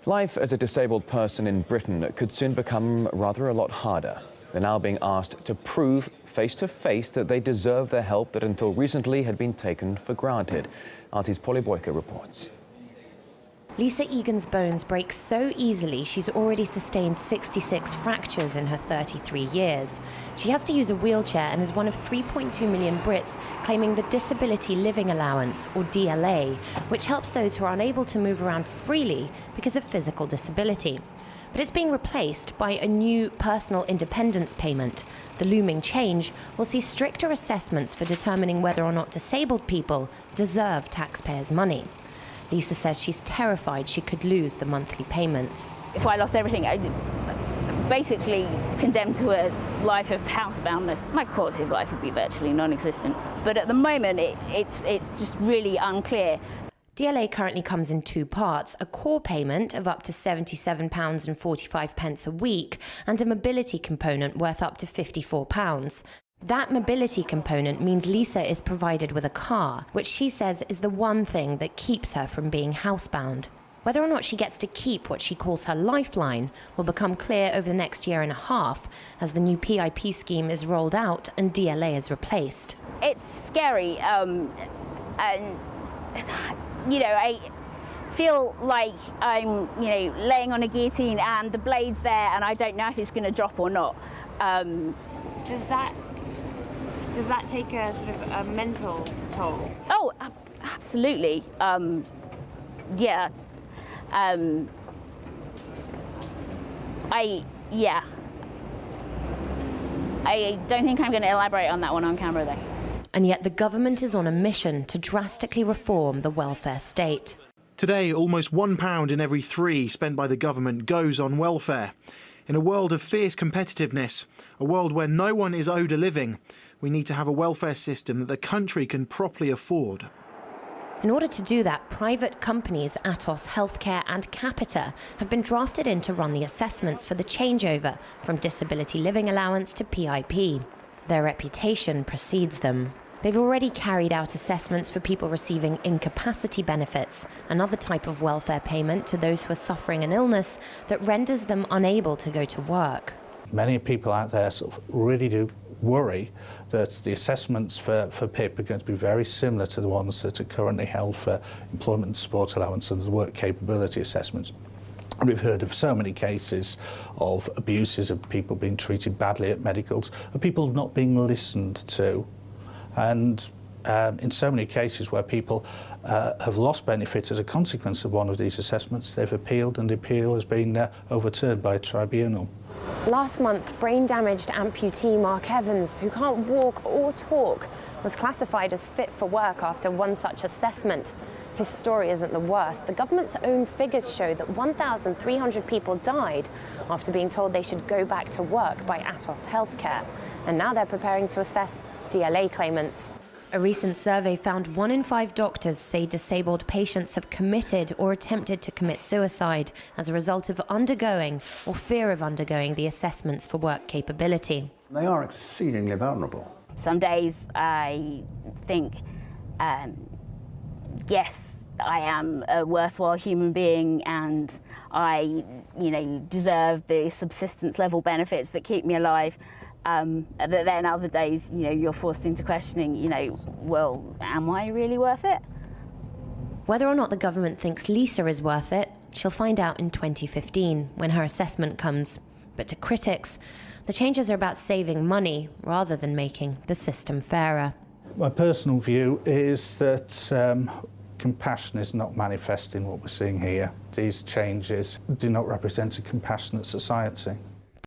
Life as a disabled person in Britain could soon become rather a lot harder. They're now being asked to prove face to face that they deserve the help that until recently had been taken for granted. RT's Polly Boyker reports. Lisa Egan's bones break so easily she's already sustained 66 fractures in her 33 years. She has to use a wheelchair and is one of 3.2 million Brits claiming the Disability Living Allowance, or DLA, which helps those who are unable to move around freely because of physical disability. But it's being replaced by a new personal independence payment. The looming change will see stricter assessments for determining whether or not disabled people deserve taxpayers' money. Lisa says she's terrified she could lose the monthly payments. If I lost everything, I'd basically condemned to a life of houseboundness. My quality of life would be virtually non-existent. But at the moment, it's just really unclear. DLA currently comes in two parts, a core payment of up to £77.45 a week and a mobility component worth up to £54. That mobility component means Lisa is provided with a car, which she says is the one thing that keeps her from being housebound. Whether or not she gets to keep what she calls her lifeline will become clear over the next year and a half as the new PIP scheme is rolled out and DLA is replaced. It's scary, and I feel like I'm, laying on a guillotine and the blade's there and I don't know if it's going to drop or not. Does that take a sort of a mental toll? Oh, absolutely. Yeah. I don't think I'm going to elaborate on that one on camera, though. And yet the government is on a mission to drastically reform the welfare state. Today, almost £1 in every 3 spent by the government goes on welfare. In a world of fierce competitiveness, a world where no one is owed a living, we need to have a welfare system that the country can properly afford. In order to do that, private companies Atos Healthcare and Capita have been drafted in to run the assessments for the changeover from Disability Living Allowance to PIP. Their reputation precedes them. They've already carried out assessments for people receiving incapacity benefits, another type of welfare payment to those who are suffering an illness that renders them unable to go to work. Many people out there sort of really do worry that the assessments for PIP are going to be very similar to the ones that are currently held for employment and support allowance and the work capability assessments. And we've heard of so many cases of abuses, of people being treated badly at medicals, of people not being listened to. And in so many cases where people have lost benefits as a consequence of one of these assessments, they've appealed and the appeal has been overturned by a tribunal. Last month, brain-damaged amputee Mark Evans, who can't walk or talk, was classified as fit for work after one such assessment. His story isn't the worst. The government's own figures show that 1,300 people died after being told they should go back to work by Atos Healthcare. And now they're preparing to assess DLA claimants. A recent survey found 1 in 5 doctors say disabled patients have committed or attempted to commit suicide as a result of undergoing or fear of undergoing the assessments for work capability. They are exceedingly vulnerable. Some days I think, yes, I am a worthwhile human being and I, deserve the subsistence level benefits that keep me alive. But then other days, you're forced into questioning, well, am I really worth it? Whether or not the government thinks Lisa is worth it, she'll find out in 2015 when her assessment comes. But to critics, the changes are about saving money rather than making the system fairer. My personal view is that compassion is not manifest in what we're seeing here. These changes do not represent a compassionate society.